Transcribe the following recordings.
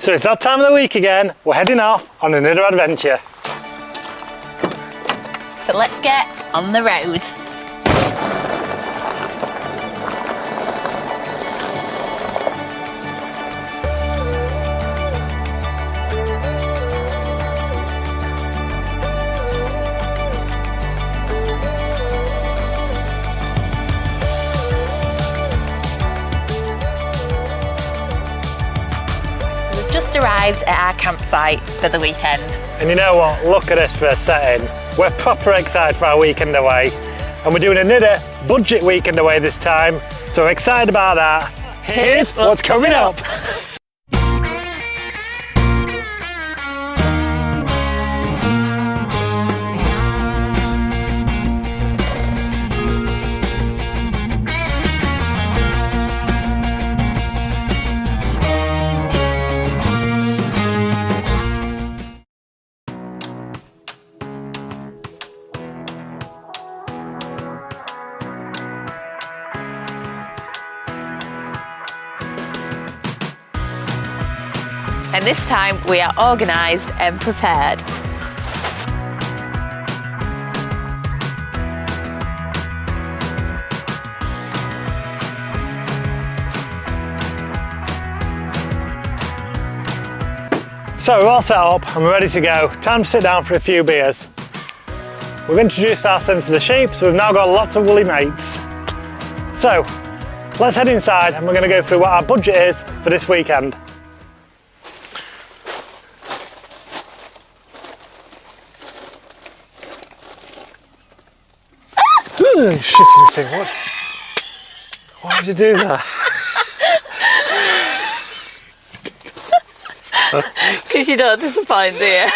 So it's that time of the week again. We're heading off on another adventure. So let's get on the road. Just arrived at our campsite for the weekend. And you know what? Look at us for a setting. We're proper excited for our weekend away. And we're doing another budget weekend away this time. So we're excited about that. Here's what's coming up. And this time we are organised and prepared. So we're all set up and we're ready to go. Time to sit down for a few beers. We've introduced ourselves to the sheep, so we've now got lots of woolly mates. So let's head inside and we're going to go through what our budget is for this weekend. Shitty thing, what? Why did you do that? Because you don't disappoint, do you?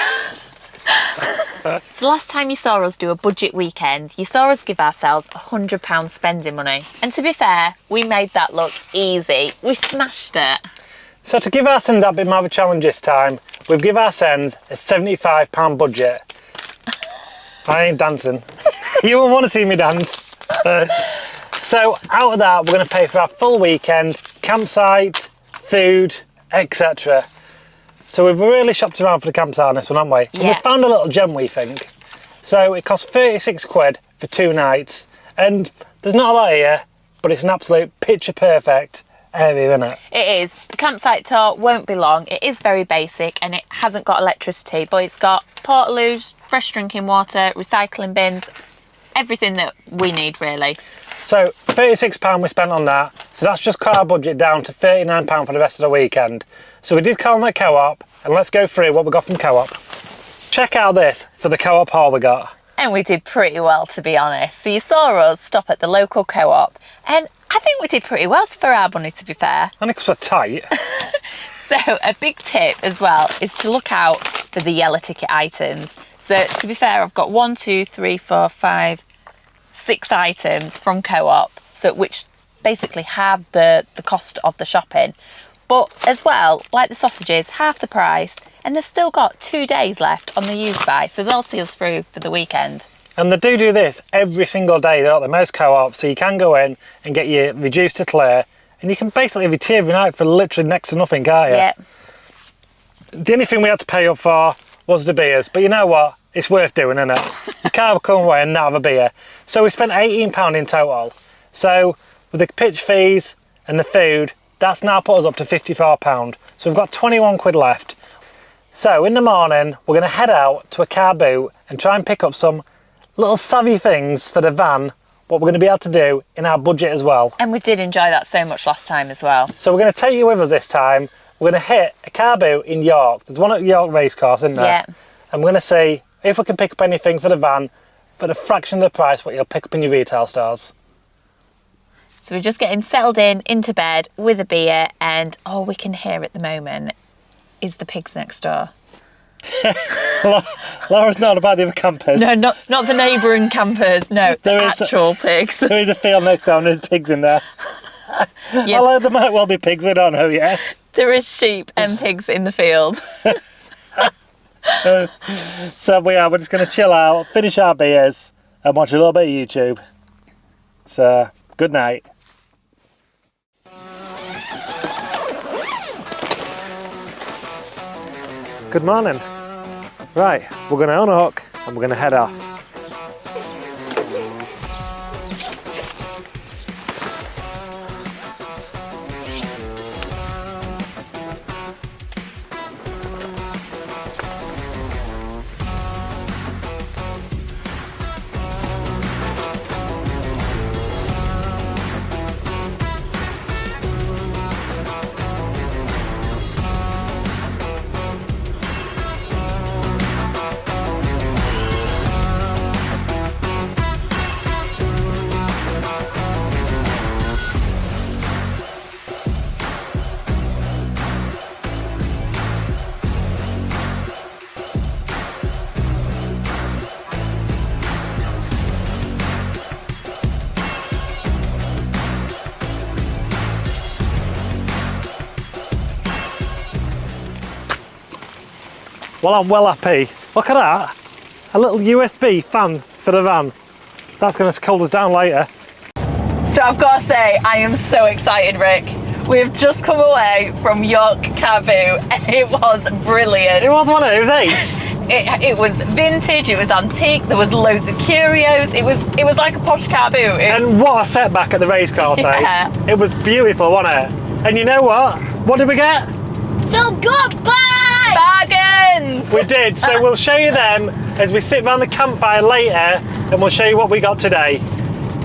So last time you saw us do a budget weekend, you saw us give ourselves £100 spending money. And to be fair, we made that look easy. We smashed it. So to give our sons a bit more of a challenge this time, we've given our sons a £75 budget. I ain't dancing. You won't want to see me dance. So out of that, we're going to pay for our full weekend, campsite, food, etc. So we've really shopped around for the campsite on this one, haven't we? Yeah. And we've found a little gem, we think. So it costs 36 quid for 2 nights. And there's not a lot here, but it's an absolute picture perfect area, isn't it? It is. The campsite tour won't be long. It is very basic and it hasn't got electricity, but it's got portaloos, fresh drinking water, recycling bins, everything that we need really. So £36 we spent on that. So that's just cut our budget down to £39 for the rest of the weekend. So we did call on the Co-op and let's go through what we got from Co-op. Check out this for the Co-op haul we got. And we did pretty well, to be honest. So you saw us stop at the local Co-op and I think we did pretty well for our money, to be fair. And it's so tight. So a big tip as well is to look out for the yellow ticket items. So to be fair, I've got 1, 2, 3, 4, 5, 6 items from Co-op, so which basically have the cost of the shopping. But as well, like the sausages, half the price, and they've still got 2 days left on the use by, so they'll see us through for the weekend. And they do this every single day. They're at the most Co-op, so you can go in and get your reduced to clear, and you can basically have your tea every night for literally next to nothing, can't you? Yeah. The only thing we had to pay up for was the beers, but you know what? It's worth doing, isn't it? You can't come away and not have a beer. So we spent £18 in total. So with the pitch fees and the food, that's now put us up to £54. So we've got 21 quid left. So in the morning, we're going to head out to a car boot and try and pick up some little savvy things for the van, what we're going to be able to do in our budget as well. And we did enjoy that so much last time as well. So we're going to take you with us this time. We're going to hit a car boot in York. There's one at York Racecourse, isn't there? Yeah. And we're going to see if we can pick up anything for the van for the fraction of the price what you'll pick up in your retail stores. So we're just getting settled into bed with a beer, and all we can hear at the moment is the pigs next door. Laura's not about the other campers. No, not the neighbouring campers, no, the actual pigs. There is a field next door and there's pigs in there. Yeah. Although there might well be pigs, we don't know yet. There is sheep and pigs in the field. So we're just going to chill out, finish our beers and watch a little bit of YouTube. So, good night. Good morning. Right, we're going to unhook and we're going to head off. Well, I'm well happy. Look at that. A little USB fan for the van. That's going to cool us down later. So I've got to say, I am so excited, Rick. We've just come away from York Car Boot and it was brilliant. It was, wasn't it? It was ace. It was vintage, it was antique, there was loads of curios, it was like a posh car boot. And what a setback at the race course, Yeah. eh? It was beautiful, wasn't it? And you know what? What did we get? So goodbye! Bargains! We did, so we'll show you them as we sit around the campfire later and we'll show you what we got today.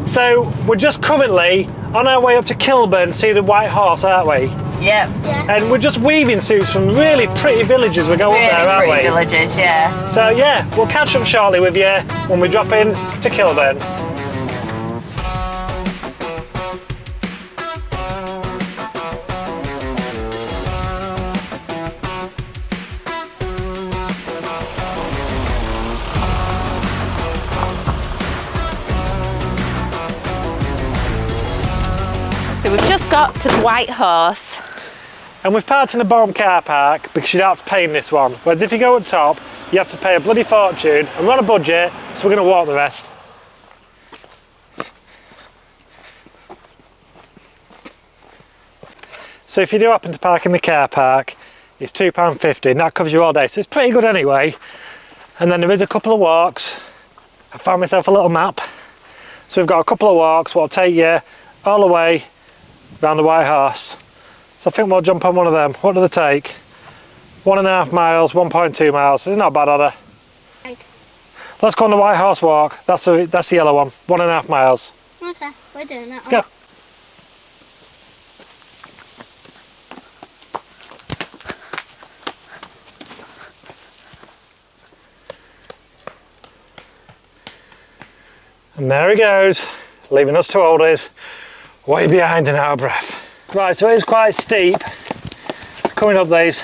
So we're just currently on our way up to Kilburn to see the White Horse, aren't we? Yep. Yeah. And we're just weaving suits from really pretty villages we go up there, aren't Really we? pretty villages, yeah. So yeah, we'll catch up shortly with you when we drop in to Kilburn. So we've just got to the White Horse. And we've parked in the bottom car park because you don't have to pay in this one. Whereas if you go up top, you have to pay a bloody fortune, and we're on a budget, so we're going to walk the rest. So if you do happen to park in the car park, it's £2.50 and that covers you all day, so it's pretty good anyway. And then there is a couple of walks. I found myself a little map. So we've got a couple of walks, what'll take you all the way around the White Horse. So I think we'll jump on one of them. What do they take? 1.5 miles, 1.2 miles. It's not bad, are they? Right. Let's go on the White Horse walk. That's the yellow one. 1.5 miles. Okay, we're doing that. Let's go. And there he goes, leaving us two oldies way behind in our breath. Right, so it is quite steep coming up these.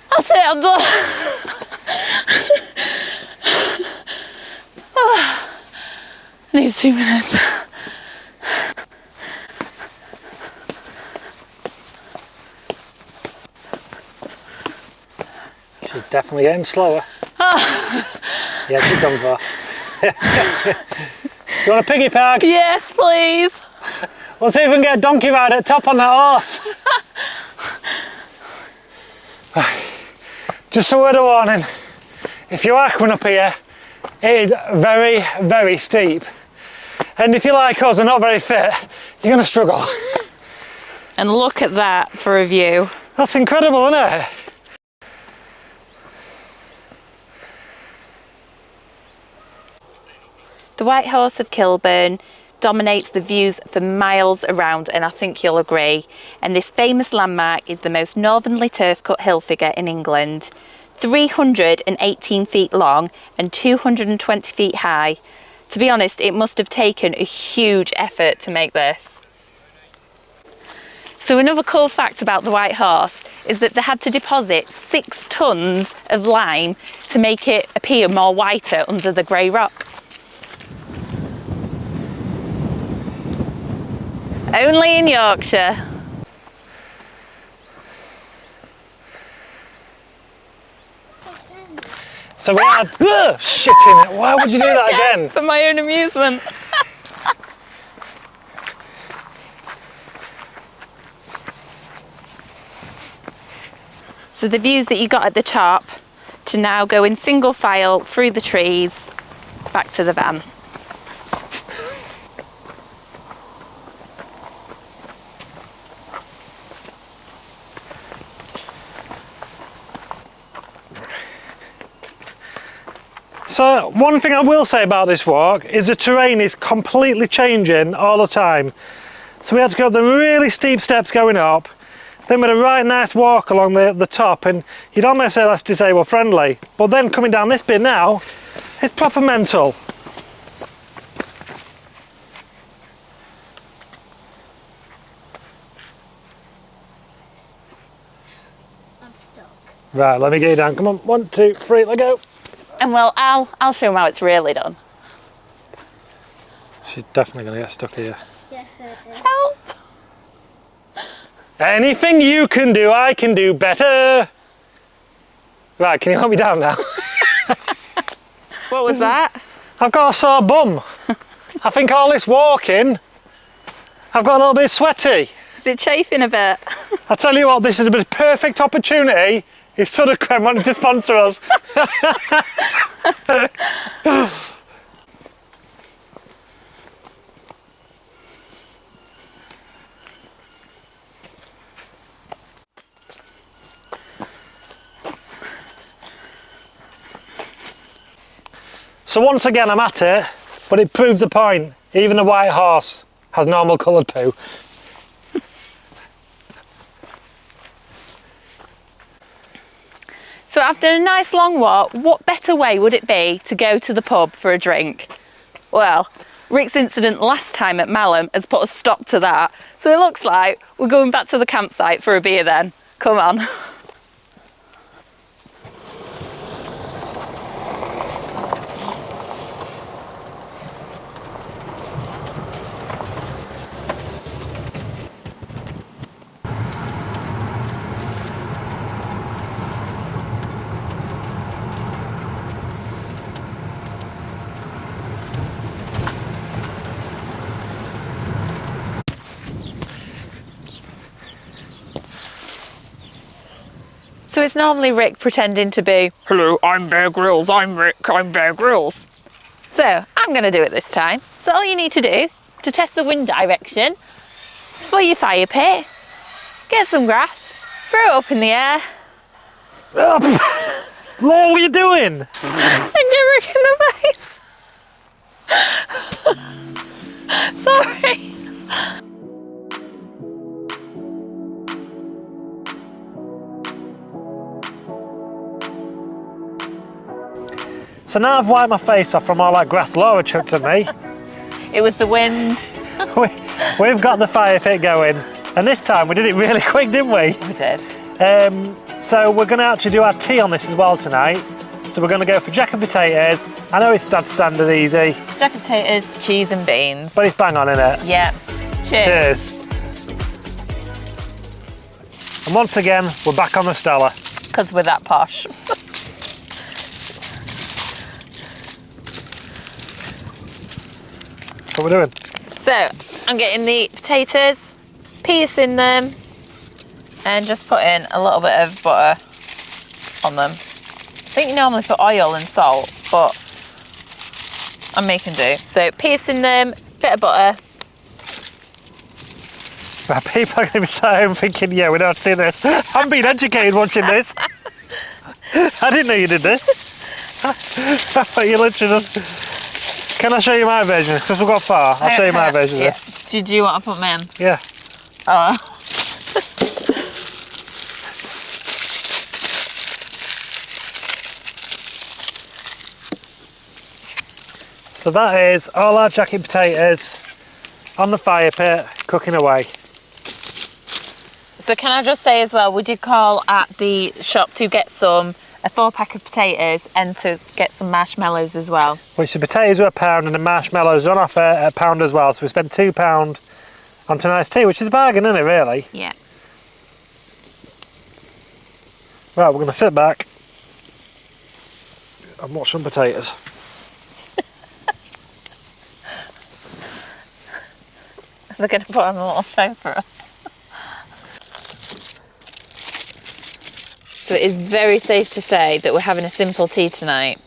That's it, I'm done. I need 2 minutes. She's definitely getting slower. Yeah, she's done for. You want a piggy pig? Yes, please. We'll see if we can get a donkey ride at top on that horse. Just a word of warning, if you are coming up here, it is very, very steep. And if you're like us and not very fit, you're going to struggle. And look at that for a view. That's incredible, isn't it? The White Horse of Kilburn dominates the views for miles around, and I think you'll agree. And this famous landmark is the most northernly turf-cut hill figure in England. 318 feet long and 220 feet high. To be honest, it must have taken a huge effort to make this. So another cool fact about the White Horse is that they had to deposit 6 tons of lime to make it appear more whiter under the grey rock. Only in Yorkshire. So we had shit in it. Why would you do that again? For my own amusement. So the views that you got at the top to now go in single file through the trees back to the van. So one thing I will say about this walk is the terrain is completely changing all the time. So we had to go up the really steep steps going up, then we had a right nice walk along the top, and you'd almost say that's disabled friendly. But then coming down this bit now, it's proper mental. I'm stuck. Right, let me get you down. Come on, 1, 2, 3, let go. And well, I'll show them how it's really done. She's definitely going to get stuck here. Yeah. Help! Anything you can do, I can do better. Right, can you hold me down now? What was that? I've got a sore bum. I think all this walking, I've got a little bit sweaty. Is it chafing a bit? I tell you what, this is a perfect opportunity if Sudden Creme wanted to sponsor us. So once again I'm at it, but it proves the point. Even the white horse has normal coloured poo. So after a nice long walk, what better way would it be to go to the pub for a drink? Well, Rick's incident last time at Malham has put a stop to that. So it looks like we're going back to the campsite for a beer then. Come on. So it's normally Rick pretending to be, hello, I'm Bear Grylls, I'm Rick, I'm Bear Grylls. So I'm going to do it this time. So all you need to do to test the wind direction for your fire pit, get some grass, throw it up in the air. Oh, what are you doing? And get Rick in the face. Sorry. So now I've wiped my face off from all that grass Laura chucked at me. It was the wind. We've got the fire pit going, and this time we did it really quick, didn't we? We did. So we're going to actually do our tea on this as well tonight. So we're going to go for jack and potatoes. I know it's dead standard easy, Jack potatoes, cheese and beans. but it's bang on, isn't it? Yeah. Cheers. Cheers. And once again, we're back on the Stella. Because we're that posh. What we're doing? So I'm getting the potatoes, piecing them, and just putting a little bit of butter on them. I think you normally put oil and salt, but I'm making do. So piecing them, bit of butter. Right, people are going to be sat home thinking, yeah, we know how to do this. I'm being educated watching this. I didn't know you did this. I thought you literally just... Can I show you my version? Because we've got far. I'll show you my version of this. Did you want to put mine? Yeah. Oh. So that is all our jacket potatoes on the fire pit, cooking away. So can I just say as well, we did call at the shop to get a 4-pack of potatoes and to get some marshmallows as well. Which the potatoes were £1 and the marshmallows are on offer at £1 as well. So we spent £2 on tonight's tea, which is a bargain, isn't it, really? Yeah. Right, we're going to sit back and watch some potatoes. They're going to put on a little show for us. So So it is very safe to say that we're having a simple tea tonight.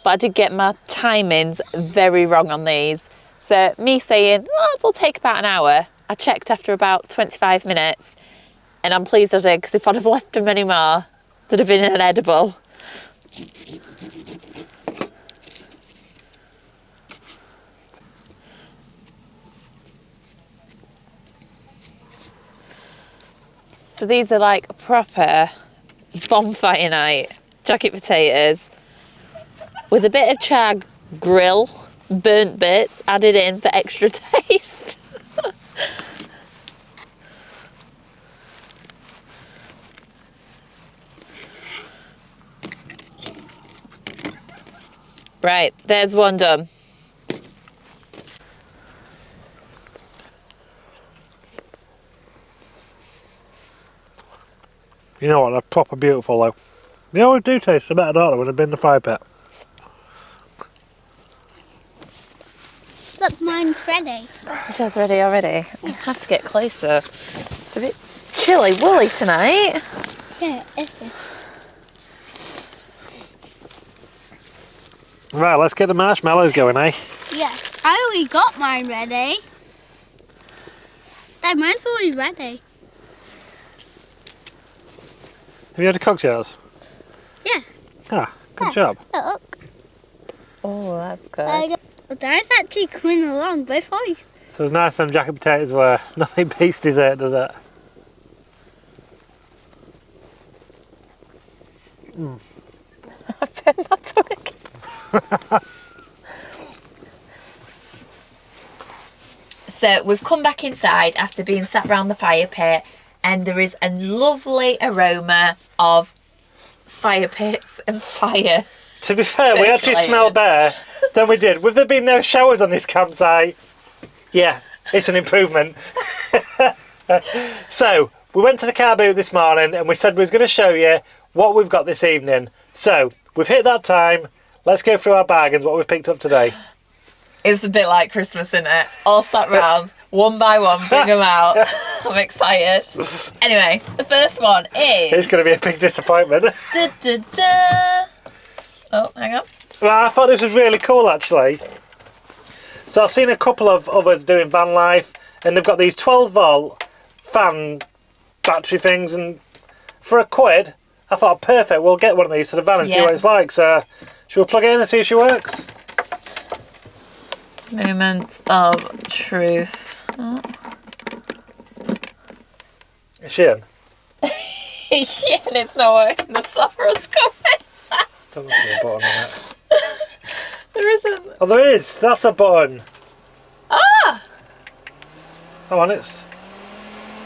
But I did get my timings very wrong on these. So me saying, oh, it'll take about an hour, I checked after about 25 minutes, and I'm pleased I did, because if I'd have left them any more, they'd have been inedible. So these are like proper bonfire night jacket potatoes with a bit of char grill, burnt bits added in for extra taste. Right, there's one done. You know what, they're proper beautiful though. They always do taste a better, don't they, when they've been in the fire pit. Look, mine's ready. She's ready already. I have to get closer. It's a bit chilly, woolly tonight. Yeah, it's this. Right, let's get the marshmallows going, eh? Yeah, I already got mine ready. Dad, mine's already ready. Have you already cooked yours? Yeah. Ah, good job. Look. Oh, that's good. Dad's actually coming along before you. So it's nice them jacket potatoes were nothing beats dessert, does it? I burned my tongue again. So we've come back inside after being sat round the fire pit, and there is a lovely aroma of fire pits and fire. To be fair, we actually smell better than we did. With there being no showers on this campsite, yeah, it's an improvement. So, we went to the car boot this morning and we said we was going to show you what we've got this evening. So, we've hit that time. Let's go through our bargains, what we've picked up today. It's a bit like Christmas, isn't it? All sat round, one by one, bring them out. I'm excited. Anyway, the first one is... It's going to be a big disappointment. Da, da, da. Oh, hang on. Well, I thought this was really cool, actually. So I've seen a couple of others doing van life, and they've got these 12-volt fan battery things, and for £1, I thought, perfect, we'll get one of these to the van and see what it's like. So, should we plug it in and see if she works? Moments of truth. Oh. Is she in? Yeah, and it's not working. The software's coming. Don't look at the button on it. There isn't. Oh, there is. That's a button. Ah! Oh, and it's...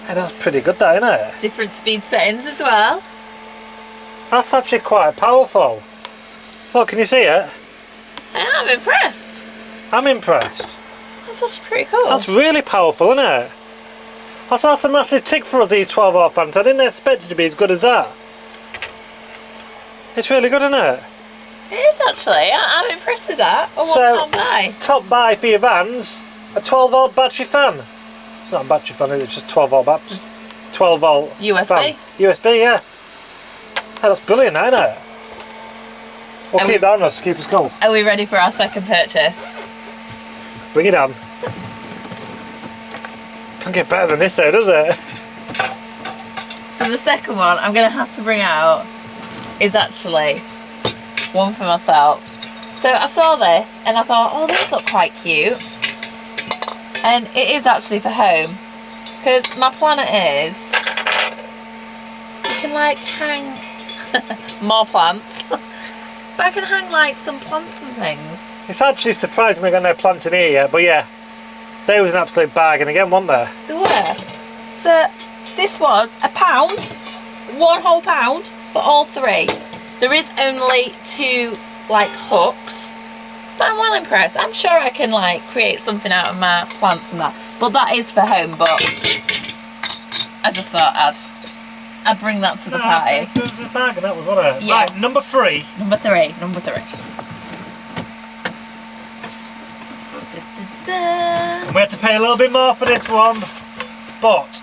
Hey, that's pretty good, that, isn't it? Different speed settings as well. That's actually quite powerful. Look, can you see it? I'm impressed. I'm impressed. That's actually pretty cool. That's really powerful, isn't it? That's a massive tick for us, these 12-volt fans. I didn't expect it to be as good as that. It's really good, isn't it? It is actually. I'm impressed with that. Oh, So, what buy? top buy for your vans, a 12-volt battery fan. It's not a battery fan, it's just 12-volt battery. Just 12-volt USB? fan. USB, yeah. Hey, that's brilliant, isn't it? We'll keep that on us to keep us cool. Are we ready for our second purchase? Bring it on. Don't get better than this though, does it? So the second one I'm going to have to bring out is actually one for myself. So I saw this and I thought, oh, these look quite cute. And it is actually for home. Because my plan is, you can like hang more plants. But I can hang like some plants and things. It's actually surprising we got no plants in here yet, but yeah, they was an absolute bargain again, weren't they? They were. So this was £1, one whole pound for all three. There is only 2 like hooks, but I'm well impressed. I'm sure I can like create something out of my plants and that. But that is for home, but I just thought I'd bring that to the party. It was a bargain, that was, wasn't it? Yeah. Right, number 3. Number three. Da-da-da. We had to pay a little bit more for this one, but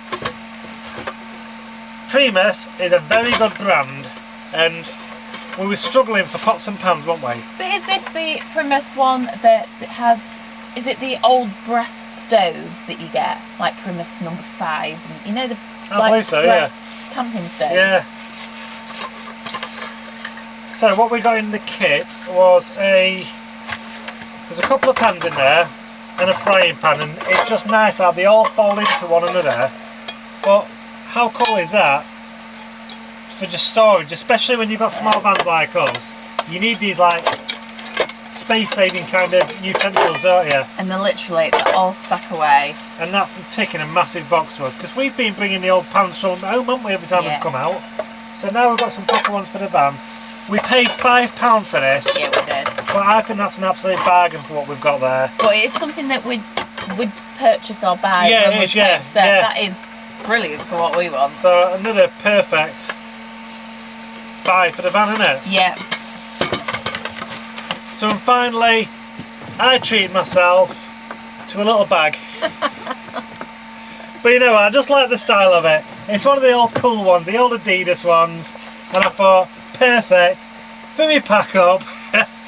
Primus is a very good brand and we were struggling for pots and pans, weren't we? So is this the Primus one that has, is it the old brass stoves that you get? Like Primus number 5? You know the I believe so, yeah. brass camping stoves? Yeah. So what we got in the kit was there's a couple of pans in there and a frying pan, and it's just nice how they all fold into one another. But how cool is that for just storage, especially when you've got small vans like us? You need these like space-saving kind of utensils, don't you? And they're all stuck away. And that's ticking a massive box for us, because we've been bringing the old pans from home, haven't we, every time we've come out. So now we've got some proper ones for the van. We paid £5 for this. Yeah, we did. But I think that's an absolute bargain for what we've got there. But it's something that we'd purchase or buy. Yeah, when it is, we yeah, came, so yeah. that is brilliant for what we want. So another perfect buy for the van, isn't it? Yeah. So finally, I treated myself to a little bag. But you know what, I just like the style of it. It's one of the old cool ones, the old Adidas ones. And I thought, perfect for me pack up.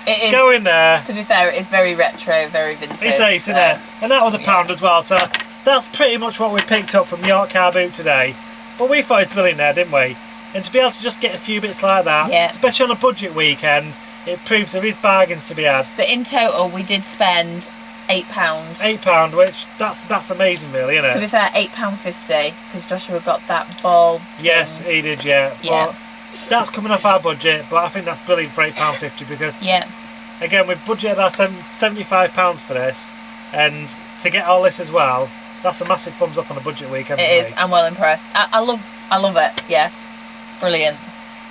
It is, go in there. To be fair, it is very retro, very vintage. It's ace, isn't it? And that was £1 as well. So that's pretty much what we picked up from the Yorkshire boot today. But we thought it was brilliant there, didn't we? And to be able to just get a few bits like that, especially on a budget weekend, it proves there is bargains to be had. So in total, we did spend £8. £8, which that's amazing, really, isn't it? To be fair, £8.50 because Joshua got that ball. Yes, he did, yeah. But that's coming off our budget, but I think that's brilliant for £8.50 because, again, we've budgeted our £75 for this, and to get all this as well, that's a massive thumbs up on a budget weekend. It is. I'm well impressed. I love it. Yeah, brilliant.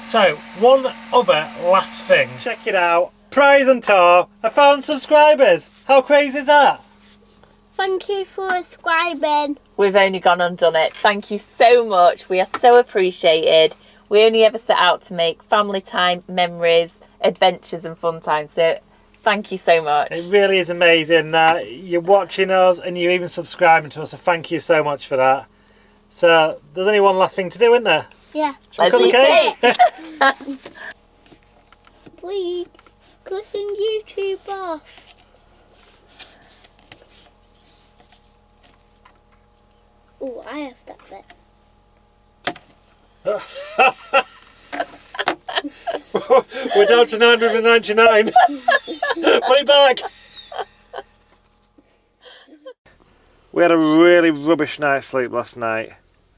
So, one other last thing. Check it out. Prize and Tar, 1,000 subscribers. How crazy is that? Thank you for subscribing. We've only gone and done it. Thank you so much. We are so appreciated. We only ever set out to make family time, memories, adventures and fun time. So thank you so much. It really is amazing. You're watching us and you're even subscribing to us. So thank you so much for that. So there's only one last thing to do, isn't there? Yeah. Let's eat cake. Please, cutting YouTube off. Oh, I have that bit. We're down to 999. Put it back. We had a really rubbish night's sleep last night.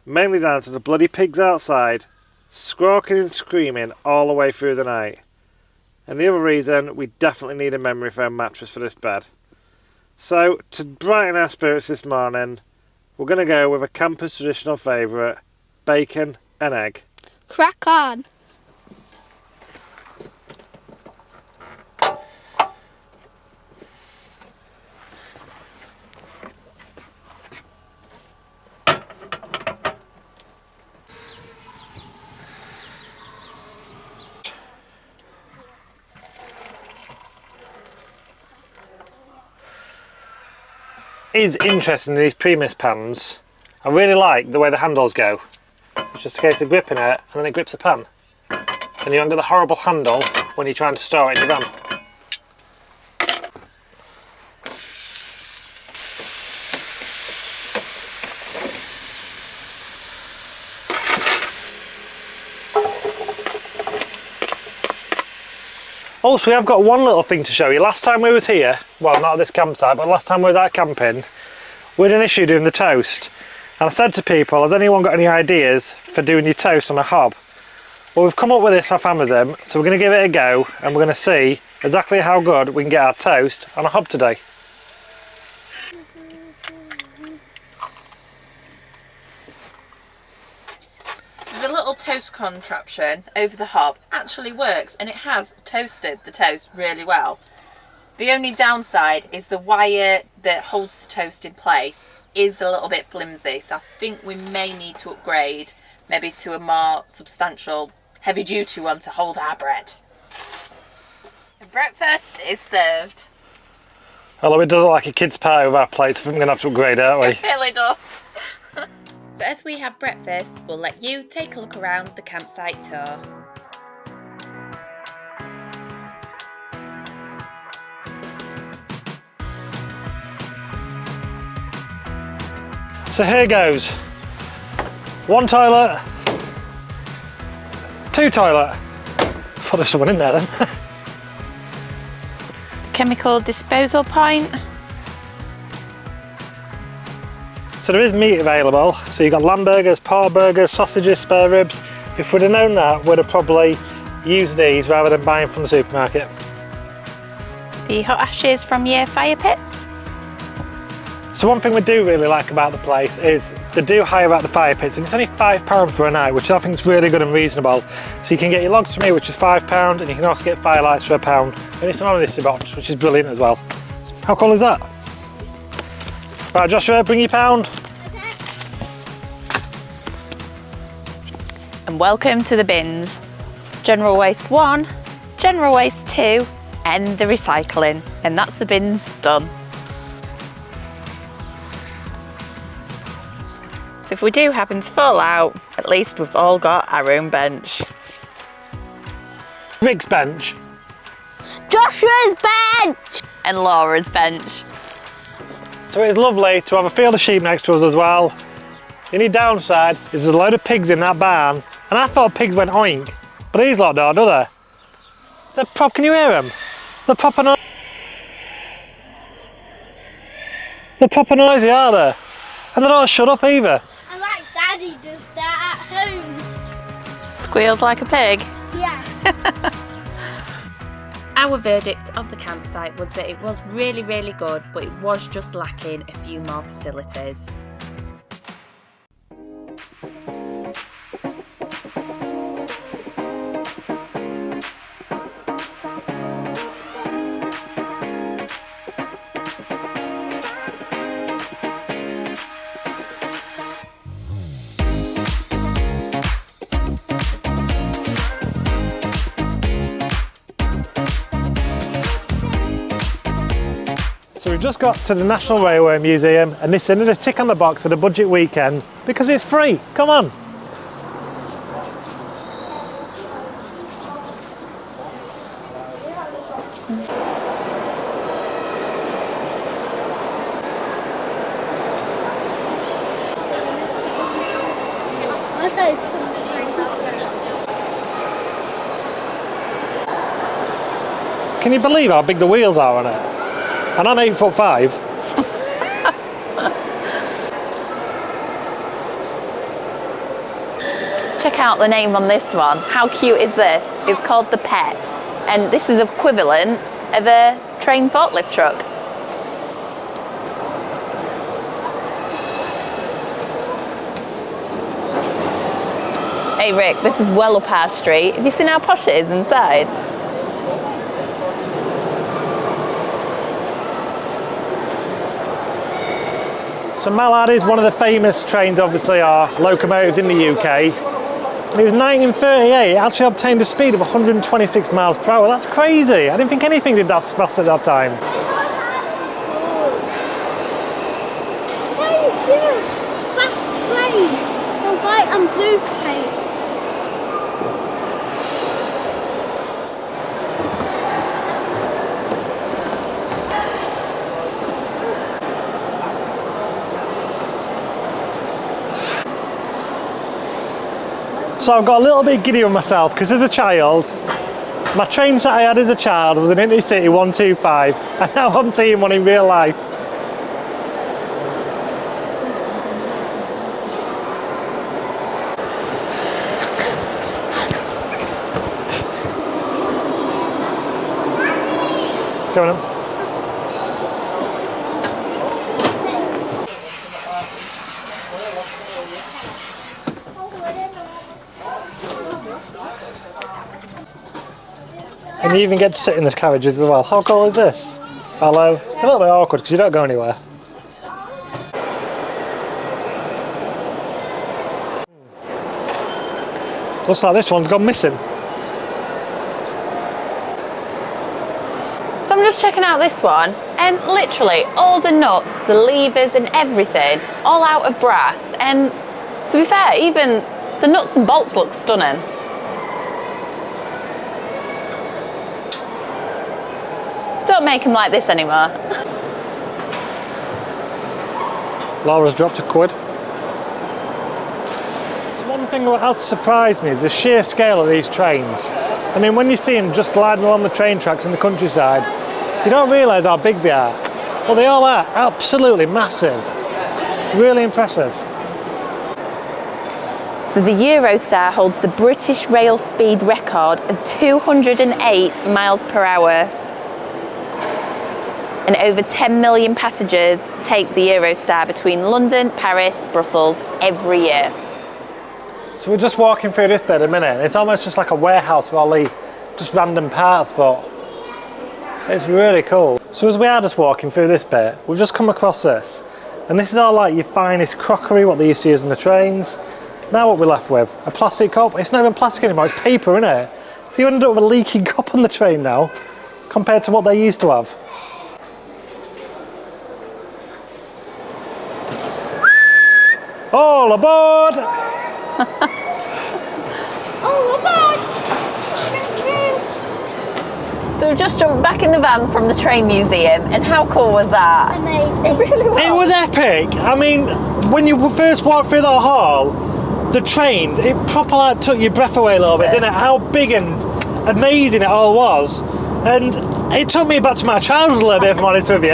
Mainly down to the bloody pigs outside, squawking and screaming all the way through the night. And the other reason, we definitely need a memory foam mattress for this bed. So, to brighten our spirits this morning, we're going to go with a camper's traditional favourite, bacon and egg. Crack on. Is interesting in these Primus pans. I really like the way the handles go. It's just a case of gripping it and then it grips the pan. And you don't get the horrible handle when you're trying to store it in your van. Also, we have got one little thing to show you. Last time we was here, well, not at this campsite, but last time we was out camping, we had an issue doing the toast. And I said to people, has anyone got any ideas for doing your toast on a hob? Well, we've come up with this off Amazon, so we're going to give it a go, and we're going to see exactly how good we can get our toast on a hob today. The little toast contraption over the hob actually works, and it has toasted the toast really well. The only downside is the wire that holds the toast in place is a little bit flimsy, so I think we may need to upgrade maybe to a more substantial heavy duty one to hold our bread. The breakfast is served. Although it does look like a kid's party with our plates, I think we're going to have to upgrade it, aren't we? It really does. So as we have breakfast, we'll let you take a look around the campsite tour. So here goes. 1 toilet, 2 toilet. I thought there was someone in there then. Chemical disposal point. So there is meat available. So you've got lamb burgers, pork burgers, sausages, spare ribs. If we'd have known that, we'd have probably used these rather than buying from the supermarket. The hot ashes from your fire pits. So one thing we do really like about the place is they do hire out the fire pits, and it's only £5 per night, which I think is really good and reasonable. So you can get your logs from here, which is £5, and you can also get firelights for £1. And it's an honesty box, which is brilliant as well. How cool is that? Right, Joshua, bring your pound. And welcome to the bins. General waste 1, general waste 2, and the recycling. And that's the bins done. So if we do happen to fall out, at least we've all got our own bench. Rick's bench. Joshua's bench! And Laura's bench. So it's lovely to have a field of sheep next to us as well. The only downside is there's a load of pigs in that barn, and I thought pigs went oink, but these lot don't, do they? They're can you hear them? They're proper noisy, aren't they? And they don't shut up either. I like Daddy does that at home. Squeals like a pig. Yeah. Our verdict of the campsite was that it was really, really good, but it was just lacking a few more facilities. So we've just got to the National Railway Museum, and this is another tick on the box for the budget weekend because it's free. Come on. Can you believe how big the wheels are on it? And I'm 8'5". Check out the name on this one. How cute is this? It's called the Pet, and this is equivalent of a train forklift truck. Hey Rick, this is well up our street. Have you seen how posh it is inside? So Mallard is one of the famous trains, obviously, are locomotives in the UK. And it was 1938, it actually obtained a speed of 126 miles per hour. That's crazy. I didn't think anything did that fast at that time. Hey, serious fast train. A white and blue train. So I've got a little bit giddy on myself because as a child, my train set I had as a child was an Intercity 125, and now I'm seeing one in real life. Going on. And you even get to sit in the carriages as well. How cool is this? Hello. It's a little bit awkward because you don't go anywhere. Looks like this one's gone missing. So I'm just checking out this one, and literally all the nuts, the levers and everything, all out of brass. And to be fair, even the nuts and bolts look stunning. Don't make them like this anymore. Laura's dropped a quid. thing that has surprised me is the sheer scale of these trains. I mean, when you see them just gliding along the train tracks in the countryside, you don't realise how big they are. But they all are absolutely massive. Really impressive. So the Eurostar holds the British rail speed record of 208 miles per hour. And over 10 million passengers take the Eurostar between London, Paris, Brussels every year. So we're just walking through this bit a minute. It's almost just like a warehouse for all the just random parts, but it's really cool. So as we are just walking through this bit, we've just come across this. And this is all like your finest crockery, what they used to use in the trains. Now what we're left with, a plastic cup. It's not even plastic anymore, it's paper, isn't it? So you ended up with a leaky cup on the train now, compared to what they used to have. All aboard! All aboard! So we've just jumped back in the van from the train museum, and how cool was that? Amazing. It really was. It was epic. I mean, when you first walked through that hall, the train, it proper like took your breath away a little bit, didn't it? How big and amazing it all was. And it took me back to my childhood a little bit, if I'm honest with you.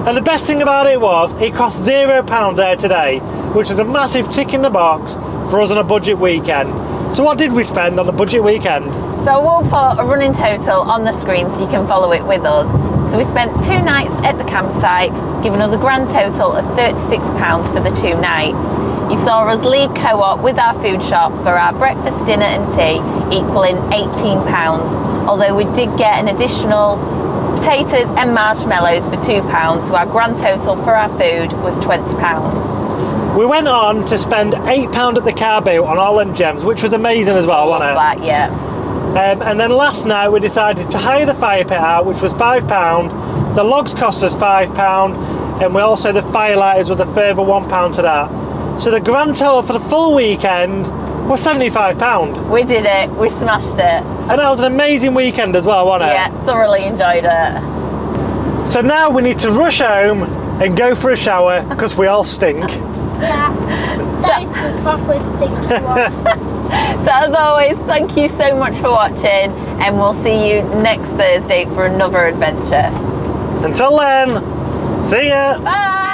And the best thing about it was, it cost £0 there today, which was a massive tick in the box for us on a budget weekend. So what did we spend on the budget weekend? So we'll put a running total on the screen so you can follow it with us. So we spent 2 nights at the campsite, giving us a grand total of £36 for the 2 nights. You saw us leave Co-op with our food shop for our breakfast, dinner and tea, equaling £18. Although we did get an additional potatoes and marshmallows for £2, so our grand total for our food was £20. We went on to spend £8 at the car boot on all them gems, which was amazing as well, wasn't it? That, yeah. And then last night we decided to hire the fire pit out, which was £5. The logs cost us £5, and the firelighters was a further £1 to that. So the grand total for the full weekend was £75. We did it, we smashed it. And that was an amazing weekend as well, wasn't it? Yeah, thoroughly enjoyed it. So now we need to rush home and go for a shower because we all stink. Yeah, that is the proper stinky one. So as always, thank you so much for watching, and we'll see you next Thursday for another adventure. Until then, see ya! Bye!